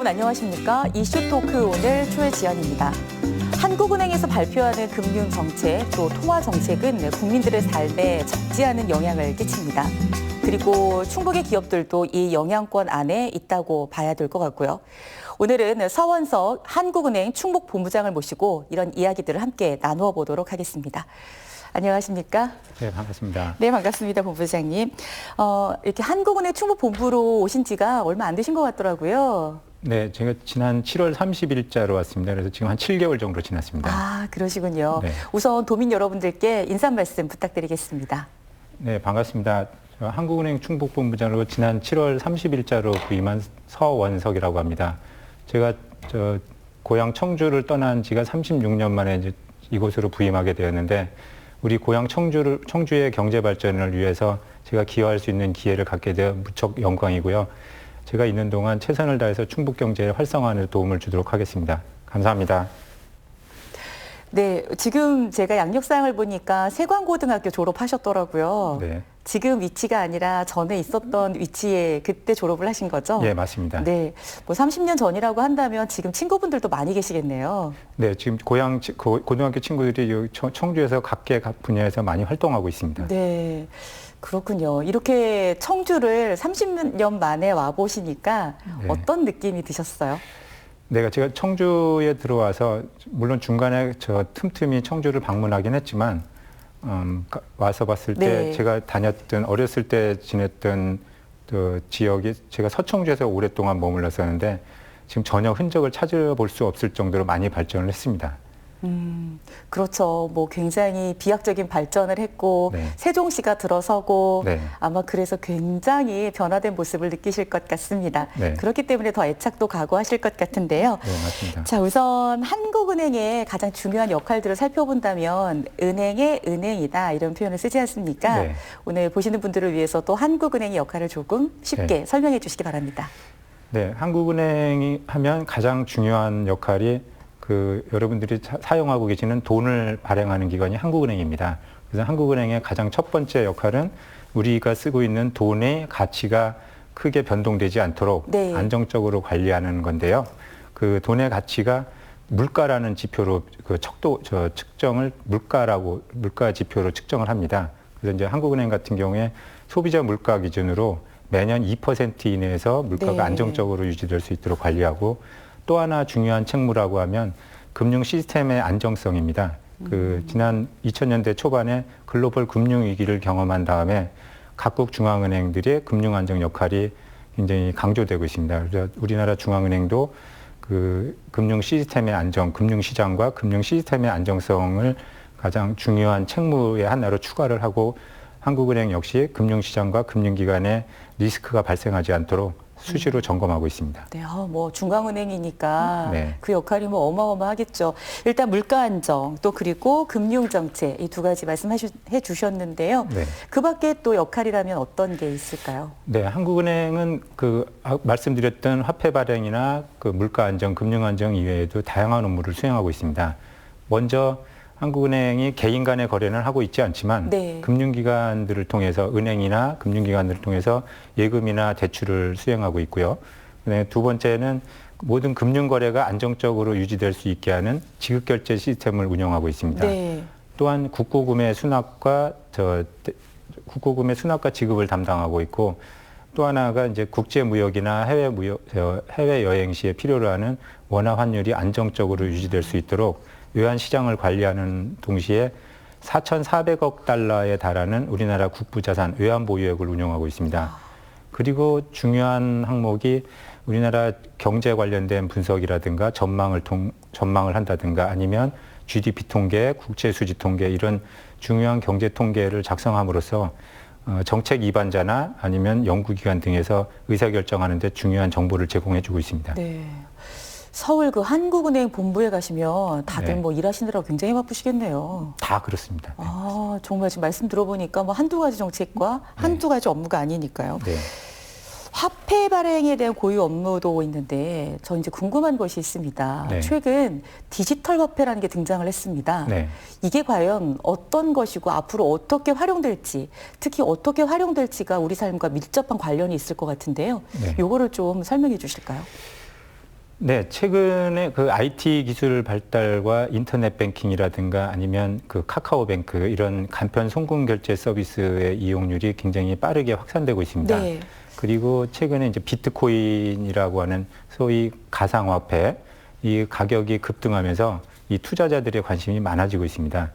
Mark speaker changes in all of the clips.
Speaker 1: 여러분 안녕하십니까? 이슈 토크 오늘 최지연입니다. 한국은행에서 발표하는 금융 정책 또 통화 정책은 국민들의 삶에 적지 않은 영향을 끼칩니다. 그리고 충북의 기업들도 이 영향권 안에 있다고 봐야 될 것 같고요. 오늘은 서원석 한국은행 충북본부장을 모시고 이런 이야기들을 함께 나누어 보도록 하겠습니다. 안녕하십니까?
Speaker 2: 네, 반갑습니다.
Speaker 1: 네, 반갑습니다, 본부장님. 이렇게 한국은행 충북본부로 오신 지가 얼마 안 되신 것 같더라고요.
Speaker 2: 네, 제가 지난 7월 30일자로 왔습니다. 그래서 지금 한 7개월 정도 지났습니다.
Speaker 1: 아, 그러시군요.
Speaker 2: 네.
Speaker 1: 우선 도민 여러분들께 인사 말씀 부탁드리겠습니다.
Speaker 2: 네, 반갑습니다. 저 한국은행 충북본부장으로 지난 7월 30일자로 부임한 서원석이라고 합니다. 제가 고향 청주를 떠난 지가 36년 만에 이제 이곳으로 부임하게 되었는데 우리 고향 청주의 경제 발전을 위해서 제가 기여할 수 있는 기회를 갖게 되어 무척 영광이고요. 제가 있는 동안 최선을 다해서 충북 경제의 활성화에 도움을 주도록 하겠습니다. 감사합니다.
Speaker 1: 네, 지금 제가 양력사항을 보니까 세관고등학교 졸업하셨더라고요.
Speaker 2: 네.
Speaker 1: 지금 위치가 아니라 전에 있었던 위치에 그때 졸업을 하신 거죠?
Speaker 2: 예, 맞습니다.
Speaker 1: 네, 뭐 30년 전이라고 한다면 지금 친구분들도 많이 계시겠네요.
Speaker 2: 네, 지금 고등학교 친구들이 청주에서 각 분야에서 많이 활동하고 있습니다.
Speaker 1: 네, 그렇군요. 이렇게 청주를 30년 만에 와보시니까
Speaker 2: 네.
Speaker 1: 어떤 느낌이 드셨어요?
Speaker 2: 제가 청주에 들어와서 물론 중간에 저 틈틈이 청주를 방문하긴 했지만 와서 봤을 때
Speaker 1: 네.
Speaker 2: 제가 다녔던 어렸을 때 지냈던 그 지역이 제가 서청주에서 오랫동안 머물렀었는데 지금 전혀 흔적을 찾아볼 수 없을 정도로 많이 발전을 했습니다.
Speaker 1: 그렇죠. 뭐 굉장히 비약적인 발전을 했고
Speaker 2: 네.
Speaker 1: 세종시가 들어서고
Speaker 2: 네.
Speaker 1: 아마 그래서 굉장히 변화된 모습을 느끼실 것 같습니다.
Speaker 2: 네.
Speaker 1: 그렇기 때문에 더 애착도 각오하실 것 같은데요.
Speaker 2: 네, 맞습니다.
Speaker 1: 자, 우선 한국은행의 가장 중요한 역할들을 살펴본다면 은행의 은행이다 이런 표현을 쓰지 않습니까?
Speaker 2: 네.
Speaker 1: 오늘 보시는 분들을 위해서 또 한국은행의 역할을 조금 쉽게 설명해 주시기 바랍니다.
Speaker 2: 네, 한국은행이 하면 가장 중요한 역할이 여러분들이 사용하고 계시는 돈을 발행하는 기관이 한국은행입니다. 그래서 한국은행의 가장 첫 번째 역할은 우리가 쓰고 있는 돈의 가치가 크게 변동되지 않도록
Speaker 1: 네.
Speaker 2: 안정적으로 관리하는 건데요. 그 돈의 가치가 물가라는 지표로 측정을 물가 지표로 측정을 합니다. 그래서 이제 한국은행 같은 경우에 소비자 물가 기준으로 매년 2% 이내에서 물가가
Speaker 1: 네.
Speaker 2: 안정적으로 유지될 수 있도록 관리하고 또 하나 중요한 책무라고 하면 금융 시스템의 안정성입니다. 지난 2000년대 초반에 글로벌 금융 위기를 경험한 다음에 각국 중앙은행들의 금융 안정 역할이 굉장히 강조되고 있습니다. 그래서 우리나라 중앙은행도 금융 시스템의 안정, 금융 시장과 금융 시스템의 안정성을 가장 중요한 책무의 하나로 추가를 하고 한국은행 역시 금융 시장과 금융기관에 리스크가 발생하지 않도록 수시로 점검하고 있습니다.
Speaker 1: 네, 뭐 중앙은행이니까
Speaker 2: 네.
Speaker 1: 그 역할이 뭐 어마어마하겠죠. 일단 물가 안정 또 그리고 금융 정책 이 두 가지 말씀해 주셨는데요.
Speaker 2: 네.
Speaker 1: 그 밖에 또 역할이라면 어떤 게 있을까요?
Speaker 2: 네, 한국은행은 말씀드렸던 화폐 발행이나 물가 안정, 금융 안정 이외에도 다양한 업무를 수행하고 있습니다. 먼저 한국은행이 개인 간의 거래는 하고 있지 않지만
Speaker 1: 네.
Speaker 2: 금융기관들을 통해서 은행이나 금융기관들을 통해서 예금이나 대출을 수행하고 있고요. 두 번째는 모든 금융거래가 안정적으로 유지될 수 있게 하는 지급결제 시스템을 운영하고 있습니다.
Speaker 1: 네.
Speaker 2: 또한 국고금의 수납과 지급을 담당하고 있고 또 하나가 이제 국제무역이나 해외여행 시에 필요로 하는 원화 환율이 안정적으로 유지될 수 있도록 외환시장을 관리하는 동시에 4,400억 달러에 달하는 우리나라 국부자산 외환보유액을 운용하고 있습니다. 그리고 중요한 항목이 우리나라 경제 관련된 분석이라든가 전망을 한다든가 아니면 GDP 통계, 국채수지 통계 이런 중요한 경제 통계를 작성함으로써 정책 입안자나 아니면 연구기관 등에서 의사결정하는 데 중요한 정보를 제공해주고 있습니다.
Speaker 1: 네. 서울 한국은행 본부에 가시면 다들
Speaker 2: 네.
Speaker 1: 뭐 일하시느라고 굉장히 바쁘시겠네요.
Speaker 2: 다 그렇습니다. 네.
Speaker 1: 아, 정말 지금 말씀 들어보니까 뭐 한두 가지 정책과 한두 가지 업무가 아니니까요.
Speaker 2: 네.
Speaker 1: 화폐 발행에 대한 고유 업무도 있는데 저 이제 궁금한 것이 있습니다.
Speaker 2: 네.
Speaker 1: 최근 디지털 화폐라는 게 등장을 했습니다.
Speaker 2: 네.
Speaker 1: 이게 과연 어떤 것이고 앞으로 어떻게 활용될지, 특히 어떻게 활용될지가 우리 삶과 밀접한 관련이 있을 것 같은데요.
Speaker 2: 네.
Speaker 1: 요거를 좀 설명해 주실까요?
Speaker 2: 네, 최근에 그 IT 기술 발달과 인터넷 뱅킹이라든가 아니면 그 카카오뱅크 이런 간편 송금 결제 서비스의 이용률이 굉장히 빠르게 확산되고 있습니다.
Speaker 1: 네.
Speaker 2: 그리고 최근에 이제 비트코인이라고 하는 소위 가상화폐 이 가격이 급등하면서 이 투자자들의 관심이 많아지고 있습니다.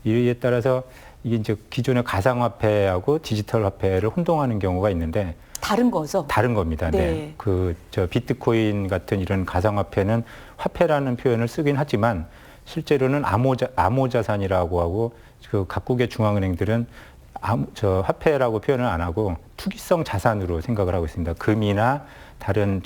Speaker 2: 이에 따라서 이게 이제 기존의 가상화폐하고 디지털 화폐를 혼동하는 경우가 있는데
Speaker 1: 다른 거죠?
Speaker 2: 다른 겁니다.
Speaker 1: 네.
Speaker 2: 네. 저 비트코인 같은 이런 가상화폐는 화폐라는 표현을 쓰긴 하지만 실제로는 암호자산이라고 하고 그 각국의 중앙은행들은 화폐라고 표현을 안 하고 투기성 자산으로 생각을 하고 있습니다. 금이나 다른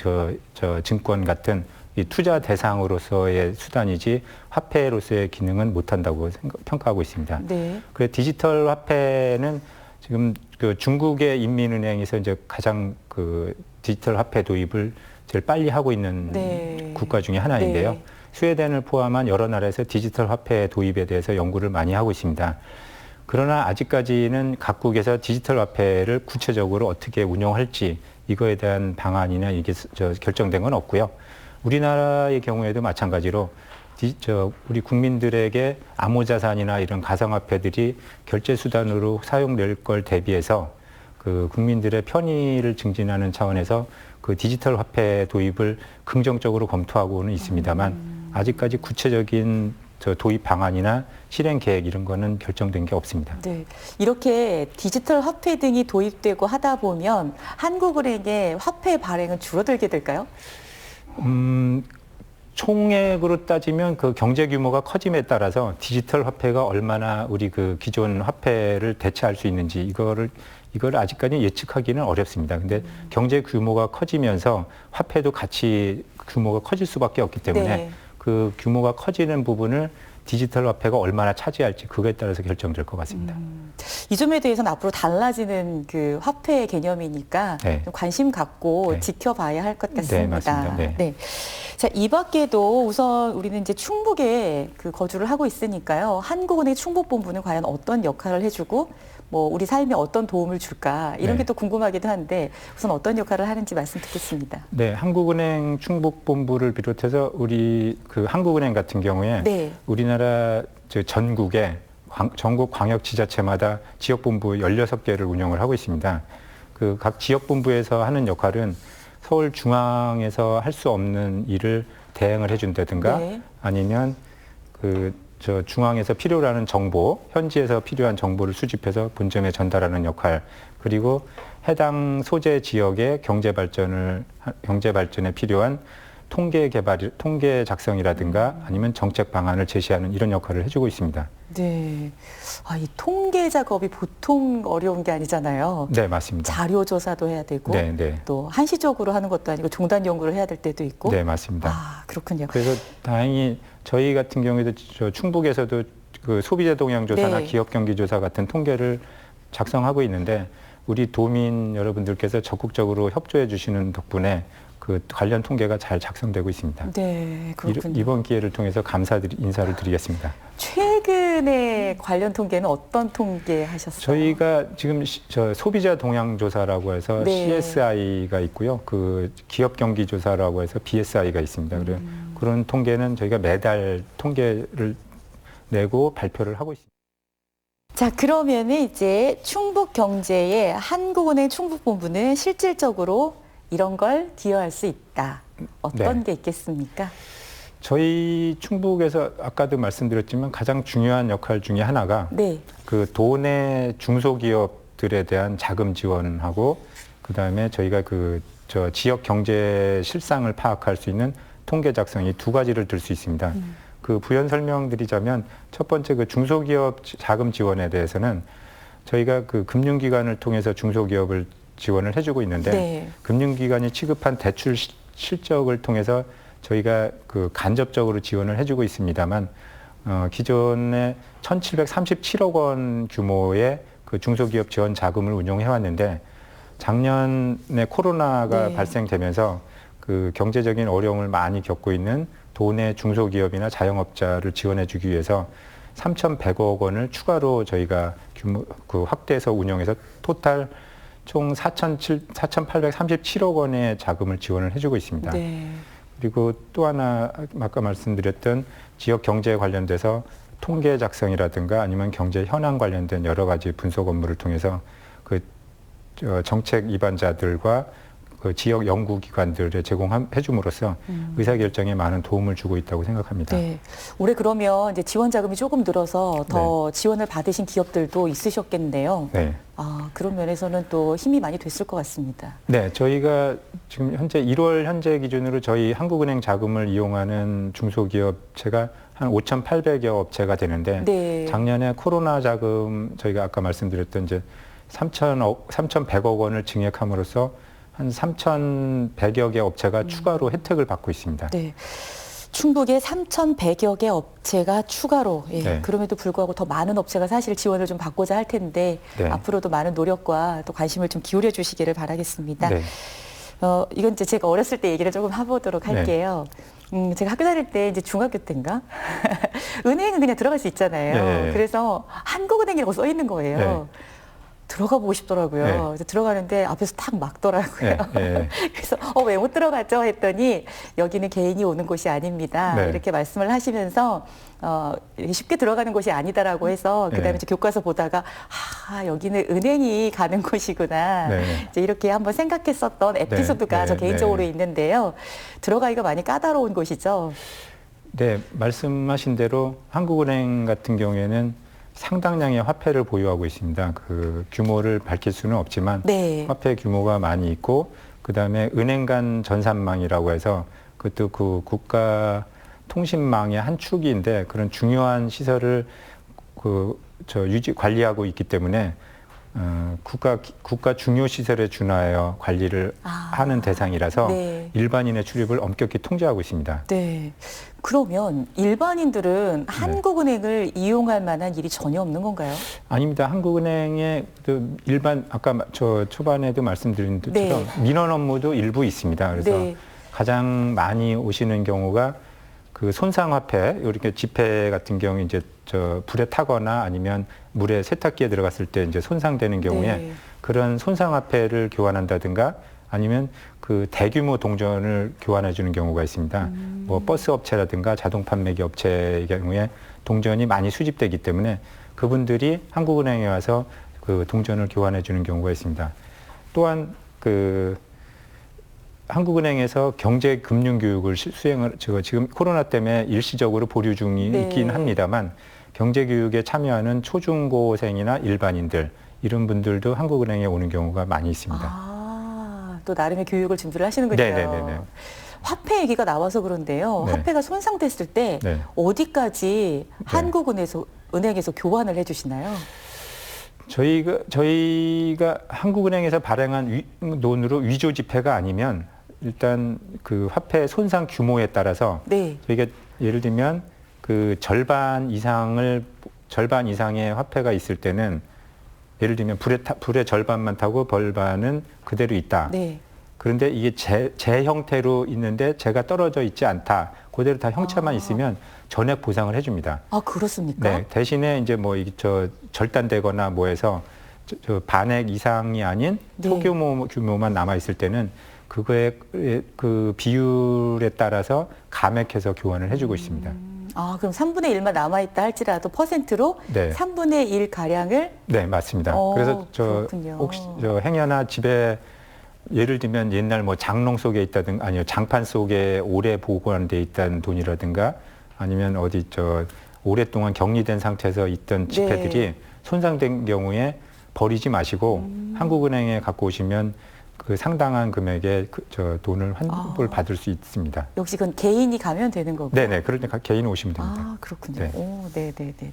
Speaker 2: 증권 같은 이 투자 대상으로서의 수단이지 화폐로서의 기능은 못한다고 평가하고 있습니다.
Speaker 1: 네.
Speaker 2: 그래서 디지털 화폐는 지금 그 중국의 인민은행에서 이제 가장 그 디지털 화폐 도입을 제일 빨리 하고 있는
Speaker 1: 네.
Speaker 2: 국가 중에 하나인데요.
Speaker 1: 네.
Speaker 2: 스웨덴을 포함한 여러 나라에서 디지털 화폐 도입에 대해서 연구를 많이 하고 있습니다. 그러나 아직까지는 각국에서 디지털 화폐를 구체적으로 어떻게 운영할지 이거에 대한 방안이나 이게 결정된 건 없고요. 우리나라의 경우에도 마찬가지로 우리 국민들에게 암호자산이나 이런 가상화폐들이 결제 수단으로 사용될 걸 대비해서 그 국민들의 편의를 증진하는 차원에서 그 디지털 화폐 도입을 긍정적으로 검토하고는 있습니다만 아직까지 구체적인 도입 방안이나 실행 계획 이런 거는 결정된 게 없습니다.
Speaker 1: 네. 이렇게 디지털 화폐 등이 도입되고 하다 보면 한국은행의 화폐 발행은 줄어들게 될까요?
Speaker 2: 총액으로 따지면 그 경제 규모가 커짐에 따라서 디지털 화폐가 얼마나 우리 그 기존 화폐를 대체할 수 있는지 이걸 아직까지 예측하기는 어렵습니다. 근데 경제 규모가 커지면서 화폐도 같이 규모가 커질 수밖에 없기 때문에
Speaker 1: 네.
Speaker 2: 그 규모가 커지는 부분을 디지털 화폐가 얼마나 차지할지 그거에 따라서 결정될 것 같습니다.
Speaker 1: 이 점에 대해서는 앞으로 달라지는 그 화폐 개념이니까
Speaker 2: 네.
Speaker 1: 좀 관심 갖고
Speaker 2: 네.
Speaker 1: 지켜봐야 할 것
Speaker 2: 네,
Speaker 1: 같습니다.
Speaker 2: 맞습니다. 네.
Speaker 1: 자, 이 밖에도 우선 우리는 이제 충북에 그 거주를 하고 있으니까요. 한국은행 충북본부는 과연 어떤 역할을 해주고 뭐 우리 삶에 어떤 도움을 줄까 이런
Speaker 2: 네.
Speaker 1: 게 또 궁금하기도 한데 우선 어떤 역할을 하는지 말씀 듣겠습니다.
Speaker 2: 네, 한국은행 충북본부를 비롯해서 우리 그 한국은행 같은 경우에
Speaker 1: 네.
Speaker 2: 우리나라 전국에 전국 광역지자체마다 지역본부 16개를 운영을 하고 있습니다. 그 각 지역본부에서 하는 역할은 서울 중앙에서 할 수 없는 일을 대행을 해준다든가
Speaker 1: 네.
Speaker 2: 아니면 중앙에서 필요로 하는 정보, 현지에서 필요한 정보를 수집해서 본점에 전달하는 역할, 그리고 해당 소재 지역의 경제 발전에 필요한 통계 작성이라든가 아니면 정책 방안을 제시하는 이런 역할을 해주고 있습니다.
Speaker 1: 네. 아, 이 통계 작업이 보통 어려운 게 아니잖아요.
Speaker 2: 네, 맞습니다.
Speaker 1: 자료 조사도 해야 되고
Speaker 2: 네, 네.
Speaker 1: 또 한시적으로 하는 것도 아니고 종단 연구를 해야 될 때도 있고.
Speaker 2: 네, 맞습니다.
Speaker 1: 아, 그렇군요.
Speaker 2: 그래서 다행히 저희 같은 경우에도 충북에서도 그 소비자 동향 조사나
Speaker 1: 네.
Speaker 2: 기업 경기 조사 같은 통계를 작성하고 있는데 우리 도민 여러분들께서 적극적으로 협조해 주시는 덕분에 그 관련 통계가 잘 작성되고 있습니다.
Speaker 1: 네, 그렇군요.
Speaker 2: 이번 기회를 통해서 인사를 드리겠습니다.
Speaker 1: 최근에 관련 통계는 어떤 통계 하셨어요?
Speaker 2: 저희가 지금 소비자 동향 조사라고 해서
Speaker 1: 네.
Speaker 2: CSI가 있고요. 그 기업 경기 조사라고 해서 BSI가 있습니다. 그런 통계는 저희가 매달 통계를 내고 발표를 하고 있습니다.
Speaker 1: 자, 그러면은 이제 충북경제의 한국은행 충북본부는 실질적으로 이런 걸 기여할 수 있다. 어떤
Speaker 2: 네.
Speaker 1: 게 있겠습니까?
Speaker 2: 저희 충북에서 아까도 말씀드렸지만 가장 중요한 역할 중에 하나가
Speaker 1: 네.
Speaker 2: 그 도내 중소기업들에 대한 자금 지원하고 그다음에 저희가 지역 경제 실상을 파악할 수 있는 통계 작성 이 두 가지를 들 수 있습니다. 그 부연 설명드리자면 첫 번째 그 중소기업 자금 지원에 대해서는 저희가 그 금융기관을 통해서 중소기업을 지원을 해주고 있는데
Speaker 1: 네.
Speaker 2: 금융기관이 취급한 대출 실적을 통해서 저희가 그 간접적으로 지원을 해주고 있습니다만 기존에 1,737억 원 규모의 그 중소기업 지원 자금을 운용해 왔는데 작년에 코로나가
Speaker 1: 네.
Speaker 2: 발생되면서 그 경제적인 어려움을 많이 겪고 있는 도내 중소기업이나 자영업자를 지원해주기 위해서 3,100억 원을 추가로 저희가 확대해서 운영해서 토탈 총 4,837억 원의 자금을 지원을 해주고 있습니다.
Speaker 1: 네.
Speaker 2: 그리고 또 하나 아까 말씀드렸던 지역 경제에 관련돼서 통계 작성이라든가 아니면 경제 현황 관련된 여러 가지 분석 업무를 통해서 그 정책 입안자들과 그 지역 연구기관들에 제공해줌으로써 의사결정에 많은 도움을 주고 있다고 생각합니다.
Speaker 1: 네. 올해 그러면 이제 지원 자금이 조금 늘어서 더 지원을 받으신 기업들도 있으셨겠는데요.
Speaker 2: 네.
Speaker 1: 아, 그런 면에서는 또 힘이 많이 됐을 것 같습니다.
Speaker 2: 네, 저희가 지금 현재 1월 현재 기준으로 저희 한국은행 자금을 이용하는 중소기업체가 한 5,800여 업체가 되는데
Speaker 1: 네.
Speaker 2: 작년에 코로나 자금 저희가 아까 말씀드렸던 이제 3,100억 원을 증액함으로써 한 3,100여 개 업체가 추가로 혜택을 받고 있습니다.
Speaker 1: 네. 충북에 3,100여 개 업체가 추가로, 예,
Speaker 2: 네.
Speaker 1: 그럼에도 불구하고 더 많은 업체가 사실 지원을 좀 받고자 할 텐데
Speaker 2: 네.
Speaker 1: 앞으로도 많은 노력과 또 관심을 좀 기울여 주시기를 바라겠습니다.
Speaker 2: 네.
Speaker 1: 이건 이제 제가 어렸을 때 얘기를 조금 해보도록 할게요. 제가 학교 다닐 때 이제 중학교 때인가 은행은 그냥 들어갈 수 있잖아요.
Speaker 2: 네.
Speaker 1: 그래서 한국은행이라고 써 있는 거예요.
Speaker 2: 네.
Speaker 1: 들어가 보고 싶더라고요.
Speaker 2: 네.
Speaker 1: 그래서 들어가는데 앞에서 탁 막더라고요.
Speaker 2: 네.
Speaker 1: 그래서 왜 못 들어가죠? 했더니 여기는 개인이 오는 곳이 아닙니다.
Speaker 2: 네.
Speaker 1: 이렇게 말씀을 하시면서 이렇게 쉽게 들어가는 곳이 아니다라고 해서 그다음에
Speaker 2: 네.
Speaker 1: 이제 교과서 보다가 여기는 은행이 가는 곳이구나.
Speaker 2: 네.
Speaker 1: 이제 이렇게 한번 생각했었던 에피소드가
Speaker 2: 네.
Speaker 1: 저 개인적으로
Speaker 2: 네.
Speaker 1: 있는데요. 들어가기가 많이 까다로운 곳이죠.
Speaker 2: 네, 말씀하신 대로 한국은행 같은 경우에는 상당량의 화폐를 보유하고 있습니다. 그 규모를 밝힐 수는 없지만
Speaker 1: 네.
Speaker 2: 화폐 규모가 많이 있고 그다음에 은행 간 전산망이라고 해서 그것도 그 국가 통신망의 한 축인데 그런 중요한 시설을 관리하고 있기 때문에 국가 중요 시설에 준하여 관리를 하는 대상이라서
Speaker 1: 네.
Speaker 2: 일반인의 출입을 엄격히 통제하고 있습니다.
Speaker 1: 네. 그러면 일반인들은 한국은행을 이용할 만한 일이 전혀 없는 건가요?
Speaker 2: 아닙니다. 한국은행의 그 일반 아까 저 초반에도 말씀드린 것처럼 민원 업무도 일부 있습니다. 그래서
Speaker 1: 네.
Speaker 2: 가장 많이 오시는 경우가 그 손상 화폐 이렇게 지폐 같은 경우 이제 불에 타거나 아니면 물에 세탁기에 들어갔을 때 이제 손상되는 경우에
Speaker 1: 네.
Speaker 2: 그런 손상 화폐를 교환한다든가 아니면 그 대규모 동전을 교환해 주는 경우가 있습니다. 뭐 버스 업체라든가 자동 판매기 업체의 경우에 동전이 많이 수집되기 때문에 그분들이 한국은행에 와서 그 동전을 교환해 주는 경우가 있습니다. 또한 그 한국은행에서 경제 금융 교육을 수행을 지금 코로나 때문에 일시적으로 보류 중이
Speaker 1: 네.
Speaker 2: 있긴 합니다만 경제 교육에 참여하는 초중고생이나 일반인들 이런 분들도 한국은행에 오는 경우가 많이 있습니다.
Speaker 1: 또 나름의 교육을 준비를 하시는군요.
Speaker 2: 네네네.
Speaker 1: 화폐 얘기가 나와서 그런데요.
Speaker 2: 네.
Speaker 1: 화폐가 손상됐을 때
Speaker 2: 네.
Speaker 1: 어디까지 한국은행에서 교환을 해주시나요?
Speaker 2: 저희가 한국은행에서 발행한 돈으로 위조 지폐가 아니면 일단 그 화폐 손상 규모에 따라서
Speaker 1: 네.
Speaker 2: 저희가 예를 들면 그 절반 이상의 화폐가 있을 때는 예를 들면 불의 절반만 타고 절반은 그대로 있다.
Speaker 1: 네.
Speaker 2: 그런데 이게 재 형태로 있는데 재가 떨어져 있지 않다. 그대로 다 형체만 있으면 전액 보상을 해줍니다.
Speaker 1: 그렇습니까?
Speaker 2: 네, 대신에 이제 뭐 절단되거나 뭐해서 반액 이상이 아닌
Speaker 1: 네.
Speaker 2: 규모만 남아 있을 때는 그거의 그 비율에 따라서 감액해서 교환을 해주고 있습니다.
Speaker 1: 그럼 3분의 1만 남아있다 할지라도 퍼센트로
Speaker 2: 네.
Speaker 1: 3분의 1 가량을?
Speaker 2: 네, 맞습니다. 그래서
Speaker 1: 그렇군요.
Speaker 2: 혹시 행여나 집에 예를 들면 옛날 뭐 장롱 속에 있다든가 아니요 장판 속에 오래 보관돼 있다는 돈이라든가 아니면 어디 오랫동안 격리된 상태에서 있던 지폐들이
Speaker 1: 네.
Speaker 2: 손상된 경우에 버리지 마시고 한국은행에 갖고 오시면 그 상당한 금액의 돈을 환불 받을 수 있습니다.
Speaker 1: 역시 그건 개인이 가면 되는 거고요.
Speaker 2: 네네. 그러니까 개인 오시면 됩니다.
Speaker 1: 그렇군요.
Speaker 2: 네.
Speaker 1: 네네네.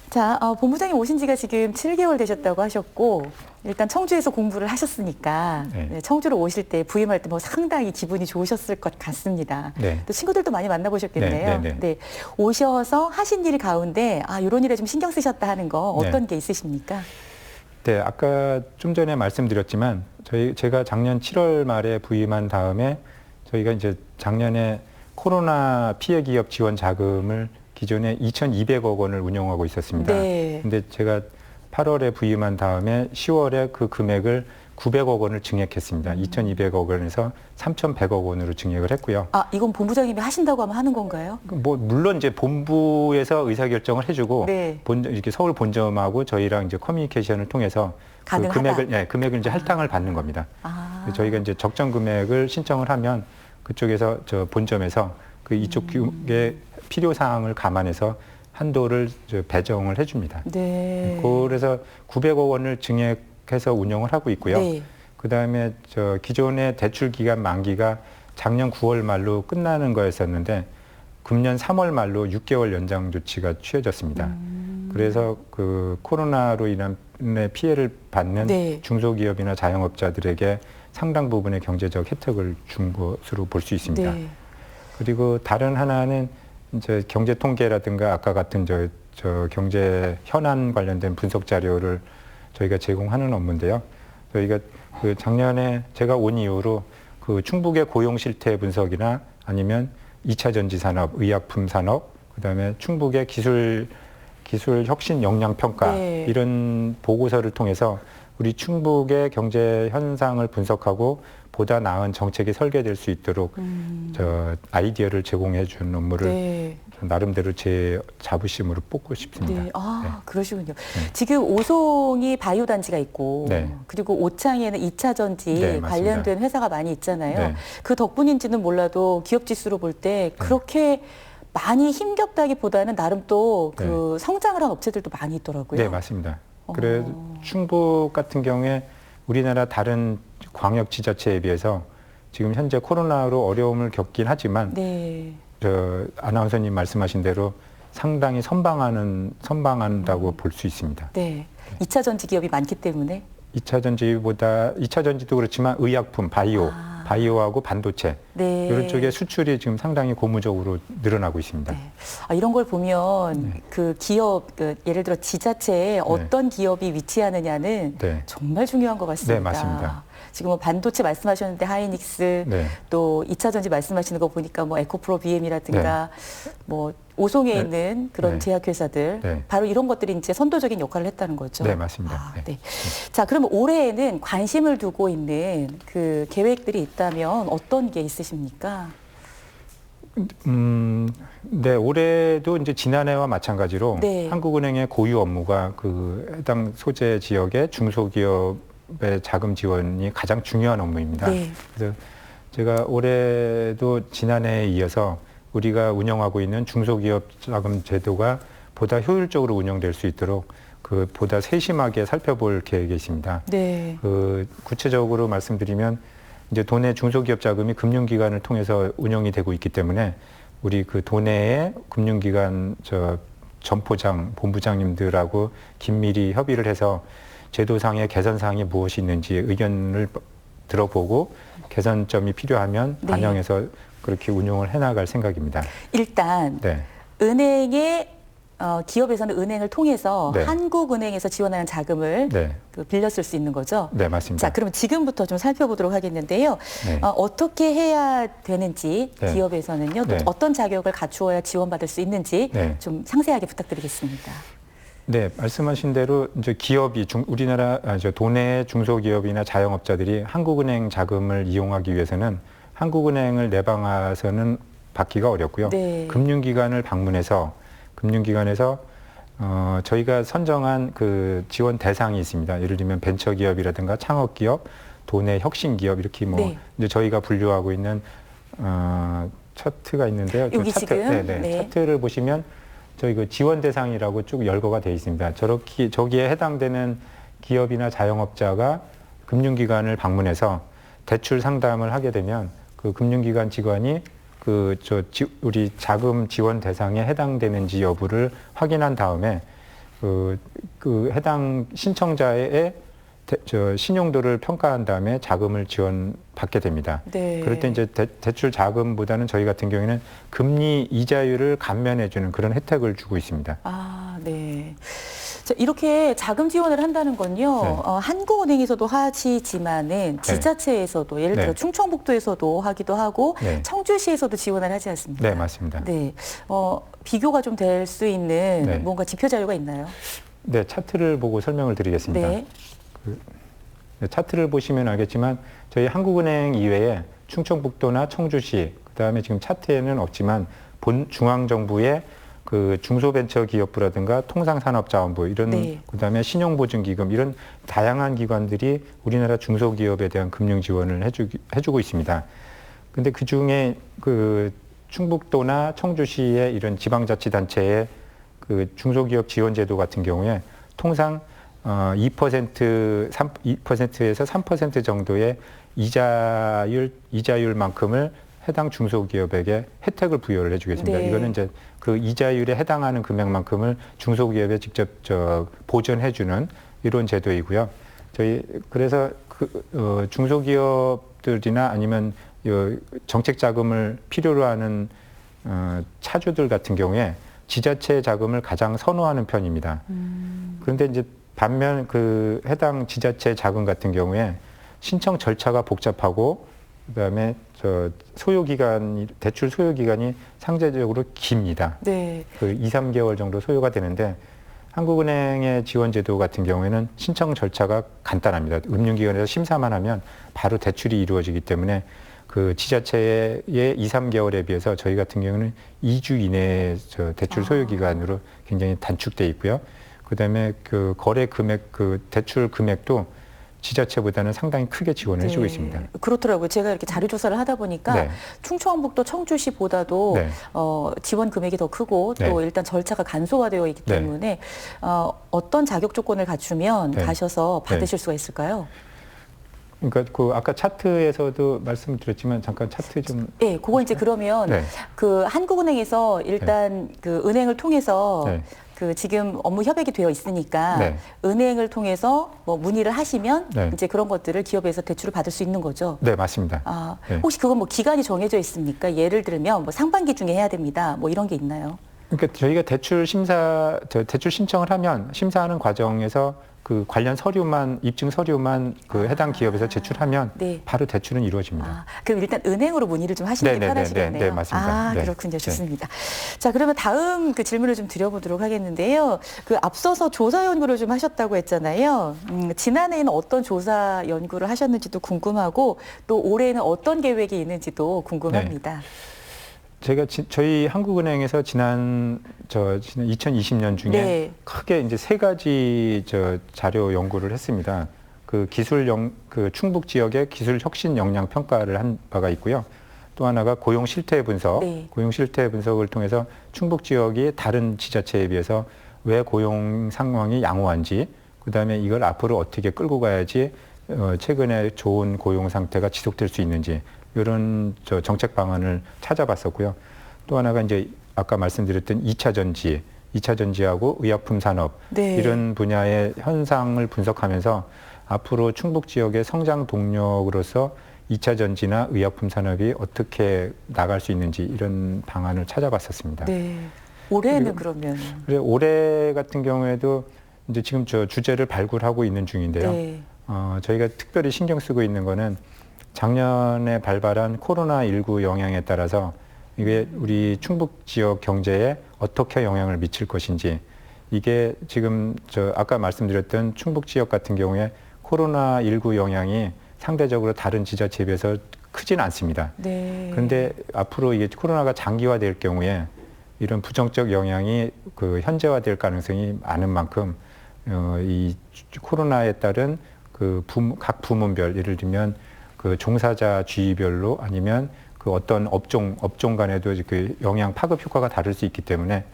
Speaker 1: 자, 본부장님 오신 지가 지금 7개월 되셨다고 하셨고 일단 청주에서 공부를 하셨으니까
Speaker 2: 네.
Speaker 1: 청주로 오실 때 부임할 때 뭐 상당히 기분이 좋으셨을 것 같습니다.
Speaker 2: 네.
Speaker 1: 또 친구들도 많이 만나보셨겠네요.
Speaker 2: 네.
Speaker 1: 네. 오셔서 하신 일 가운데 이런 일에 좀 신경 쓰셨다 하는 거 어떤 게 있으십니까?
Speaker 2: 네, 아까 좀 전에 말씀드렸지만 제가 작년 7월 말에 부임한 다음에 저희가 이제 작년에 코로나 피해 기업 지원 자금을 기존에 2,200억 원을 운영하고 있었습니다.
Speaker 1: 네.
Speaker 2: 근데 제가 8월에 부임한 다음에 10월에 그 금액을 900억 원을 증액했습니다. 2,200억 원에서 3,100억 원으로 증액을 했고요.
Speaker 1: 아, 이건 본부장님이 하신다고 하면 하는 건가요?
Speaker 2: 뭐 물론 이제 본부에서 의사결정을 해주고
Speaker 1: 네.
Speaker 2: 이렇게 서울 본점하고 저희랑 이제 커뮤니케이션을 통해서 그
Speaker 1: 가능하다.
Speaker 2: 금액을 이제 할당을 받는 겁니다.
Speaker 1: 아.
Speaker 2: 저희가 이제 적정 금액을 신청을 하면 그쪽에서 저 본점에서 그 이쪽 의 필요 사항을 감안해서 한도를 배정을 해줍니다.
Speaker 1: 네.
Speaker 2: 그래서 900억 원을 증액해서 운영을 하고 있고요.
Speaker 1: 네.
Speaker 2: 그다음에 저 기존의 대출 기간 만기가 작년 9월 말로 끝나는 거였었는데 금년 3월 말로 6개월 연장 조치가 취해졌습니다. 그래서 그 코로나로 인한 피해를 받는
Speaker 1: 네.
Speaker 2: 중소기업이나 자영업자들에게 상당 부분의 경제적 혜택을 준 것으로 볼 수 있습니다.
Speaker 1: 네.
Speaker 2: 그리고 다른 하나는 이제 경제 통계라든가 아까 같은 저 경제 현안 관련된 분석 자료를 저희가 제공하는 업무인데요. 저희가 그 작년에 제가 온 이후로 그 충북의 고용 실태 분석이나 아니면 2차 전지 산업, 의약품 산업, 그다음에 충북의 기술 혁신 역량 평가
Speaker 1: 네.
Speaker 2: 이런 보고서를 통해서 우리 충북의 경제 현상을 분석하고 보다 나은 정책이 설계될 수 있도록 저 아이디어를 제공해 준 업무를
Speaker 1: 네.
Speaker 2: 나름대로 제 자부심으로 뽑고 싶습니다.
Speaker 1: 네. 아,
Speaker 2: 네.
Speaker 1: 그러시군요. 지금 오송이 바이오 단지가 있고
Speaker 2: 네.
Speaker 1: 그리고 오창에는 2차 전지
Speaker 2: 네, 맞습니다.
Speaker 1: 관련된 회사가 많이 있잖아요.
Speaker 2: 네.
Speaker 1: 그 덕분인지는 몰라도 기업 지수로 볼 때 그렇게 많이 힘겹다기보다는 나름 또 그 성장을 한 업체들도 많이 있더라고요.
Speaker 2: 네, 맞습니다. 그래 충북 같은 경우에 우리나라 다른 광역 지자체에 비해서 지금 현재 코로나로 어려움을 겪긴 하지만
Speaker 1: 네.
Speaker 2: 저 아나운서님 말씀하신 대로 상당히 선방한다고 볼 수 있습니다.
Speaker 1: 네. 2차 전지 기업이 많기 때문에
Speaker 2: 2차 전지도 그렇지만 의약품, 바이오하고 반도체
Speaker 1: 네.
Speaker 2: 이런 쪽의 수출이 지금 상당히 고무적으로 늘어나고 있습니다.
Speaker 1: 네. 아, 이런 걸 보면 그 기업, 예를 들어 지자체에 어떤 기업이 위치하느냐는
Speaker 2: 네.
Speaker 1: 정말 중요한 것 같습니다.
Speaker 2: 네, 맞습니다.
Speaker 1: 지금 뭐 반도체 말씀하셨는데 하이닉스,
Speaker 2: 네.
Speaker 1: 또 2차 전지 말씀하시는 거 보니까 뭐 에코프로 BM이라든가 뭐 오송에
Speaker 2: 네.
Speaker 1: 있는 그런
Speaker 2: 네.
Speaker 1: 제약회사들
Speaker 2: 네.
Speaker 1: 바로 이런 것들이 이제 선도적인 역할을 했다는 거죠.
Speaker 2: 네, 맞습니다.
Speaker 1: 아,
Speaker 2: 네.
Speaker 1: 네. 자, 그러면 올해에는 관심을 두고 있는 그 계획들이 있다면 어떤 게 있으십니까?
Speaker 2: 네, 올해도 이제 지난해와 마찬가지로
Speaker 1: 네.
Speaker 2: 한국은행의 고유 업무가 그 해당 소재 지역의 중소기업의 자금 지원이 가장 중요한 업무입니다.
Speaker 1: 네.
Speaker 2: 그래서 제가 올해도 지난해에 이어서 우리가 운영하고 있는 중소기업 자금 제도가 보다 효율적으로 운영될 수 있도록 그 보다 세심하게 살펴볼 계획이 있습니다.
Speaker 1: 네.
Speaker 2: 그 구체적으로 말씀드리면 이제 도내 중소기업 자금이 금융기관을 통해서 운영이 되고 있기 때문에 우리 그 도내의 금융기관 점포장, 본부장님들하고 긴밀히 협의를 해서 제도상의 개선사항이 무엇이 있는지 의견을 들어보고 개선점이 필요하면
Speaker 1: 네.
Speaker 2: 반영해서 그렇게 운용을 해나갈 생각입니다.
Speaker 1: 일단
Speaker 2: 네.
Speaker 1: 은행의 기업에서는 은행을 통해서
Speaker 2: 네.
Speaker 1: 한국은행에서 지원하는 자금을
Speaker 2: 네,
Speaker 1: 그 빌렸을 수 있는 거죠.
Speaker 2: 네, 맞습니다.
Speaker 1: 자, 그럼 지금부터 좀 살펴보도록 하겠는데요.
Speaker 2: 네.
Speaker 1: 어떻게 해야 되는지
Speaker 2: 네.
Speaker 1: 기업에서는요. 또
Speaker 2: 네.
Speaker 1: 어떤 자격을 갖추어야 지원받을 수 있는지
Speaker 2: 네.
Speaker 1: 좀 상세하게 부탁드리겠습니다.
Speaker 2: 네, 말씀하신 대로 이제 기업이 우리나라 도내 중소기업이나 자영업자들이 한국은행 자금을 이용하기 위해서는 한국은행을 내방해서는 받기가 어렵고요.
Speaker 1: 네.
Speaker 2: 금융기관에서 저희가 선정한 그 지원 대상이 있습니다. 예를 들면 벤처기업이라든가 창업기업, 도내 혁신기업 이렇게 뭐
Speaker 1: 네.
Speaker 2: 이제 저희가 분류하고 있는 차트가 있는데요.
Speaker 1: 여기 지금?
Speaker 2: 네.
Speaker 1: 네.
Speaker 2: 차트를 보시면 저희 그 지원 대상이라고 쭉 열거가 되어 있습니다. 저기에 해당되는 기업이나 자영업자가 금융기관을 방문해서 대출 상담을 하게 되면 그 금융기관 직원이 우리 자금 지원 대상에 해당되는지 여부를 확인한 다음에 그 해당 신청자의 신용도를 평가한 다음에 자금을 지원받게 됩니다.
Speaker 1: 네.
Speaker 2: 그럴 때 이제 대출 자금보다는 저희 같은 경우에는 금리 이자율을 감면해주는 그런 혜택을 주고 있습니다.
Speaker 1: 아, 네. 자, 이렇게 자금 지원을 한다는 건요.
Speaker 2: 네.
Speaker 1: 한국은행에서도 하시지만은 지자체에서도 예를 들어
Speaker 2: 네.
Speaker 1: 충청북도에서도 하기도 하고
Speaker 2: 네.
Speaker 1: 청주시에서도 지원을 하지 않습니까?
Speaker 2: 네, 맞습니다.
Speaker 1: 네. 비교가 좀 될 수 있는
Speaker 2: 네.
Speaker 1: 뭔가 지표 자료가 있나요?
Speaker 2: 네, 차트를 보고 설명을 드리겠습니다.
Speaker 1: 네.
Speaker 2: 차트를 보시면 알겠지만 저희 한국은행 이외에 충청북도나 청주시, 그다음에 지금 차트에는 없지만 본 중앙정부의 그 중소벤처기업부라든가 통상산업자원부 이런
Speaker 1: 네.
Speaker 2: 그다음에 신용보증기금 이런 다양한 기관들이 우리나라 중소기업에 대한 금융 지원을 해주고 있습니다. 근데 그 중에 그 충북도나 청주시의 이런 지방자치단체의 그 중소기업 지원제도 같은 경우에 통상 2%에서 3% 정도의 이자율만큼을 해당 중소기업에게 혜택을 부여를 해주겠습니다.
Speaker 1: 네.
Speaker 2: 이거는 이제 그 이자율에 해당하는 금액만큼을 중소기업에 직접 보전해주는 이런 제도이고요. 저희 그래서 중소기업들이나 아니면 정책 자금을 필요로 하는 차주들 같은 경우에 지자체 자금을 가장 선호하는 편입니다. 그런데 이제 반면 그 해당 지자체 자금 같은 경우에 신청 절차가 복잡하고 그다음에 대출 소요 기간이 상대적으로 깁니다.
Speaker 1: 네.
Speaker 2: 그 2, 3개월 정도 소요가 되는데 한국은행의 지원 제도 같은 경우에는 신청 절차가 간단합니다. 금융기관에서 심사만 하면 바로 대출이 이루어지기 때문에 그 지자체의 2, 3개월에 비해서 저희 같은 경우는 2주 이내에 대출 소요 기간으로 굉장히 단축돼 있고요. 그다음에 그 거래 금액, 그 대출 금액도 지자체보다는 상당히 크게 지원을 해주고 있습니다.
Speaker 1: 그렇더라고요. 제가 이렇게 자료 조사를 하다 보니까
Speaker 2: 네.
Speaker 1: 충청북도 청주시보다도
Speaker 2: 네.
Speaker 1: 지원 금액이 더 크고 또
Speaker 2: 네.
Speaker 1: 일단 절차가 간소화되어 있기
Speaker 2: 네.
Speaker 1: 때문에 어떤 자격 조건을 갖추면
Speaker 2: 네.
Speaker 1: 가셔서 받으실 수가 있을까요?
Speaker 2: 그러니까 그 아까 차트에서도 말씀드렸지만 잠깐 차트 좀.
Speaker 1: 네, 그거 이제 그러면
Speaker 2: 네.
Speaker 1: 그 한국은행에서 일단 그 은행을 통해서
Speaker 2: 네.
Speaker 1: 그 지금 업무 협약이 되어 있으니까
Speaker 2: 네.
Speaker 1: 은행을 통해서 뭐 문의를 하시면
Speaker 2: 네.
Speaker 1: 이제 그런 것들을 기업에서 대출을 받을 수 있는 거죠.
Speaker 2: 네, 맞습니다.
Speaker 1: 아,
Speaker 2: 네.
Speaker 1: 혹시 그건 뭐 기간이 정해져 있습니까? 예를 들면 뭐 상반기 중에 해야 됩니다. 뭐 이런 게 있나요?
Speaker 2: 그러니까 저희가 대출 신청을 하면 심사하는 과정에서 그 관련 서류만 입증 서류만 그 해당 기업에서 제출하면
Speaker 1: 네.
Speaker 2: 바로 대출은 이루어집니다.
Speaker 1: 아, 그럼 일단 은행으로 문의를 좀 하시는 게
Speaker 2: 네네네네.
Speaker 1: 편하시겠네요.
Speaker 2: 네, 맞습니다.
Speaker 1: 아,
Speaker 2: 네.
Speaker 1: 그렇군요.
Speaker 2: 네.
Speaker 1: 좋습니다. 자, 그러면 다음 그 질문을 좀 드려보도록 하겠는데요. 그 앞서서 조사 연구를 좀 하셨다고 했잖아요. 지난해에는 어떤 조사 연구를 하셨는지도 궁금하고 또 올해는 어떤 계획이 있는지도 궁금합니다.
Speaker 2: 제가 저희 한국은행에서 지난 2020년 중에
Speaker 1: 네.
Speaker 2: 크게 이제 3가지 자료 연구를 했습니다. 그 충북 지역의 기술 혁신 역량 평가를 한 바가 있고요. 또 하나가 고용 실태 분석,
Speaker 1: 네.
Speaker 2: 고용 실태 분석을 통해서 충북 지역이 다른 지자체에 비해서 왜 고용 상황이 양호한지, 그다음에 이걸 앞으로 어떻게 끌고 가야지 최근에 좋은 고용 상태가 지속될 수 있는지 이런 정책 방안을 찾아봤었고요. 또 하나가 이제 아까 말씀드렸던 2차 전지하고 의약품 산업
Speaker 1: 네.
Speaker 2: 이런 분야의 현상을 분석하면서 앞으로 충북 지역의 성장 동력으로서 2차 전지나 의약품 산업이 어떻게 나갈 수 있는지 이런 방안을 찾아봤었습니다.
Speaker 1: 네. 올해는 그러면.
Speaker 2: 그래서 올해 같은 경우에도 이제 지금 주제를 발굴하고 있는 중인데요.
Speaker 1: 네.
Speaker 2: 저희가 특별히 신경 쓰고 있는 거는 작년에 발발한 코로나19 영향에 따라서 이게 우리 충북 지역 경제에 어떻게 영향을 미칠 것인지, 이게 지금 아까 말씀드렸던 충북 지역 같은 경우에 코로나19 영향이 상대적으로 다른 지자체에 비해서 크진 않습니다.
Speaker 1: 네.
Speaker 2: 그런데 앞으로 이게 코로나가 장기화될 경우에 이런 부정적 영향이 그 현재화될 가능성이 많은 만큼 이 코로나에 따른 그 각 부문별, 예를 들면 그 종사자 주의별로 아니면 그 어떤 업종 간에도 그 영향 파급 효과가 다를 수 있기 때문에